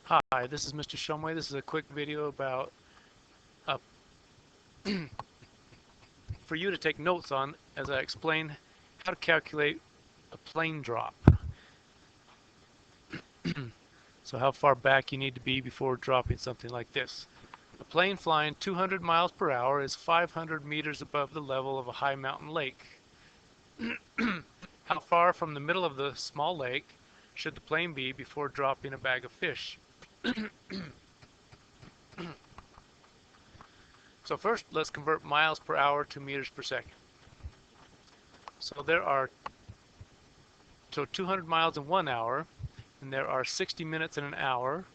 Hi, this is Mr. Shumway. This is a quick video about uh, for you to take notes on as I explain how to calculate a plane drop. So how far back you need to be before dropping something like this. A plane flying 200 miles per hour is 500 meters above the level of a high mountain lake. How far from the middle of the small lake should the plane be before dropping a bag of fish? So first, let's convert miles per hour to meters per second. So 200 miles in 1 hour, and there are 60 minutes in an hour.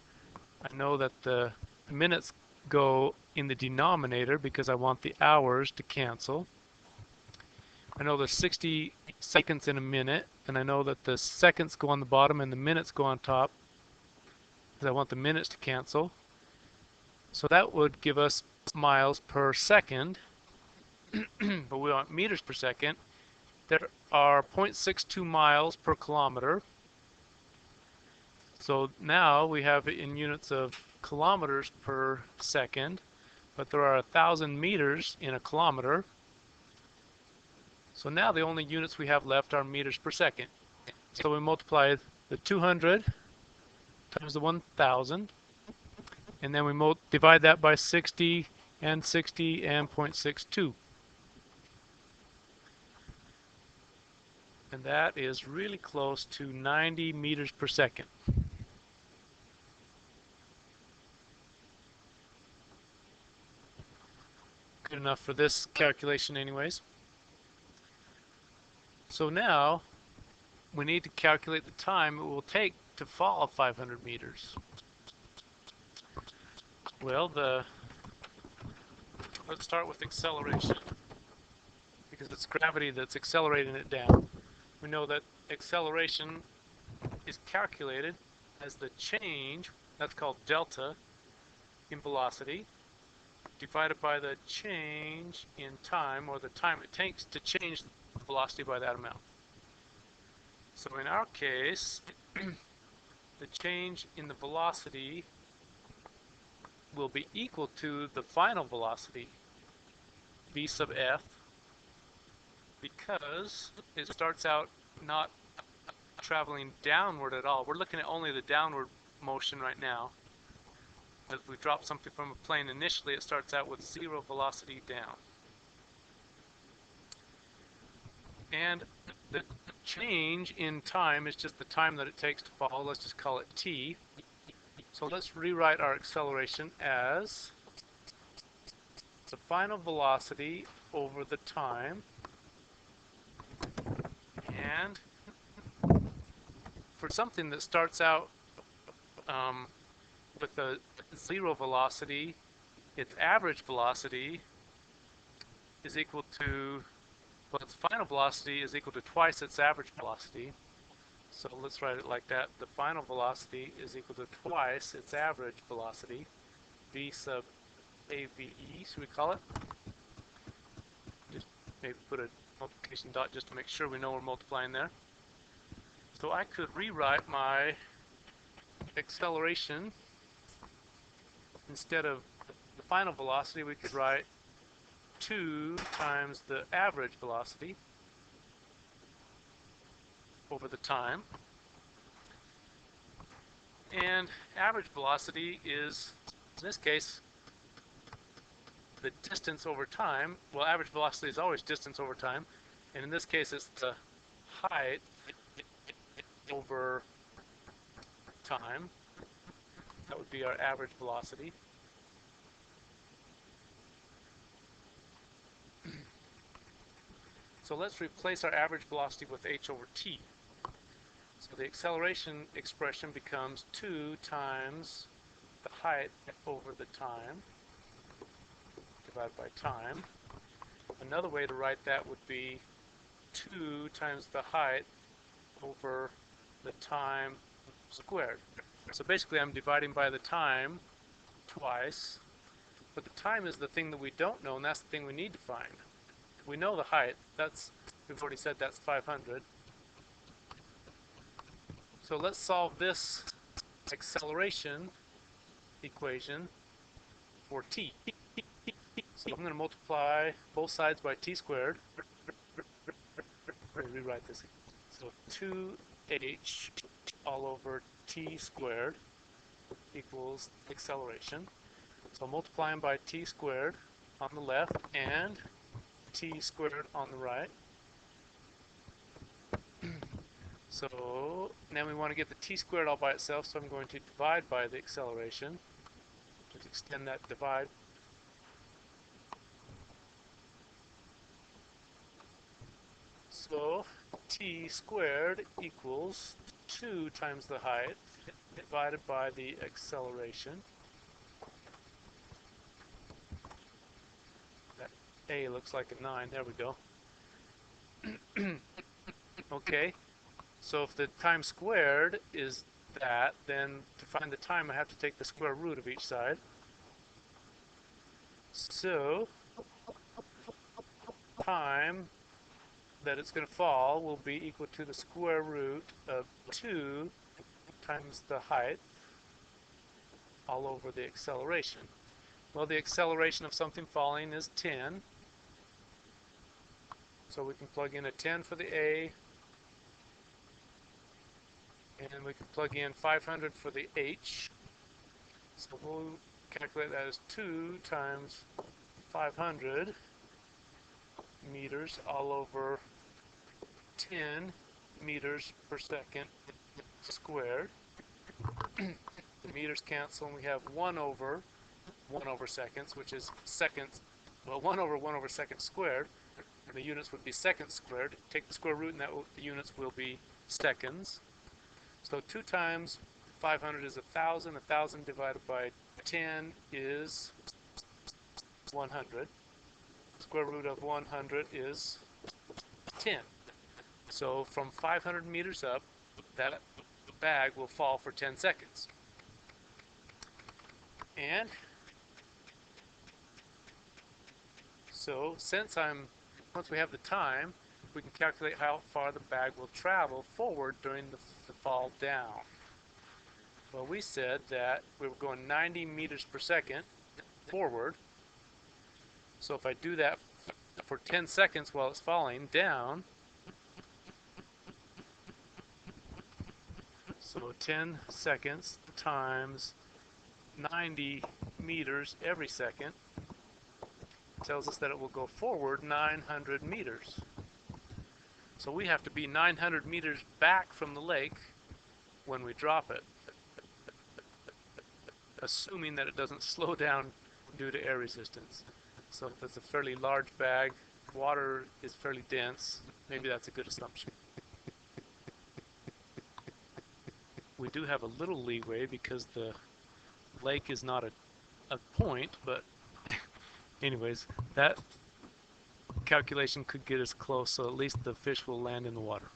I know that the minutes go in the denominator because I want the hours to cancel. I know there's 60 seconds in a minute, and I know that the seconds go on the bottom and the minutes go on top because I want the minutes to cancel. So that would give us miles per second, but we want meters per second. There are 0.62 miles per kilometer. So now we have it in units of kilometers per second, but there are 1,000 meters in a kilometer. So now the only units we have left are meters per second. So we multiply the 200 times the 1,000, and then we divide that by 60 and 60 and 0.62. And that is really close to 90 meters per second. Good enough for this calculation anyways. So now we need to calculate the time it will take to fall 500 meters. Well, let's start with acceleration, because it's gravity that's accelerating it down. We know that acceleration is calculated as the change, that's called delta, in velocity, divided by the change in time, or the time it takes to change the velocity by that amount. So in our case, the change in the velocity will be equal to the final velocity, v sub f, because it starts out not traveling downward at all. We're looking at only the downward motion right now. If we drop something from a plane initially, it starts out with 0 velocity down. And the change in time is just the time that it takes to fall. Let's just call it t. So let's rewrite our acceleration as the final velocity over the time. And for something that starts out with a 0 velocity, its average velocity is equal to, well, its final velocity is equal to twice its average velocity. So let's write it like that. The final velocity is equal to twice its average velocity, v sub ave, should we call it? Just maybe put a multiplication dot just to make sure we know we're multiplying there. So I could rewrite my acceleration. Instead of the final velocity, we could write 2 times the average velocity over the time. And average velocity is, in this case, the distance over time. Well, average velocity is always distance over time, and in this case it's the height over time. That would be our average velocity. So let's replace our average velocity with h over t. So the acceleration expression becomes 2 times the height over the time divided by time. Another way to write that would be 2 times the height over the time squared. So basically I'm dividing by the time twice, but the time is the thing that we don't know, and that's the thing we need to find. We know the height, we've already said that's 500. So let's solve this acceleration equation for t. So I'm going to multiply both sides by t squared. Let me rewrite this. So 2h all over t squared equals acceleration. So multiplying by t squared on the left and t squared on the right. So now we want to get the t squared all by itself, so I'm going to divide by the acceleration. Just extend that divide. So t squared equals 2 times the height divided by the acceleration. That a looks like a 9. There we go. Okay. So if the time squared is that, then to find the time I have to take the square root of each side. So time that it's going to fall will be equal to the square root of 2 times the height all over the acceleration. Well, the acceleration of something falling is 10. So we can plug in a 10 for the A, and we can plug in 500 for the H. So we'll calculate that as 2 times 500 meters all over 10 meters per second squared. The meters cancel and we have 1 over seconds, which is seconds. Well, 1 over second squared. And the units would be seconds squared. Take the square root and the units will be seconds. So 2 times 500 is 1,000. 1,000 divided by 10 is 100. Square root of 100 is 10. So from 500 meters up, that bag will fall for 10 seconds. And so once we have the time, we can calculate how far the bag will travel forward during the fall down. Well, we said that we were going 90 meters per second forward. So if I do that for 10 seconds while it's falling down, so 10 seconds times 90 meters every second tells us that it will go forward 900 meters. So we have to be 900 meters back from the lake when we drop it, assuming that it doesn't slow down due to air resistance. So if it's a fairly large bag, water is fairly dense, maybe that's a good assumption. We do have a little leeway because the lake is not a point, but anyways, that calculation could get us close, so at least the fish will land in the water.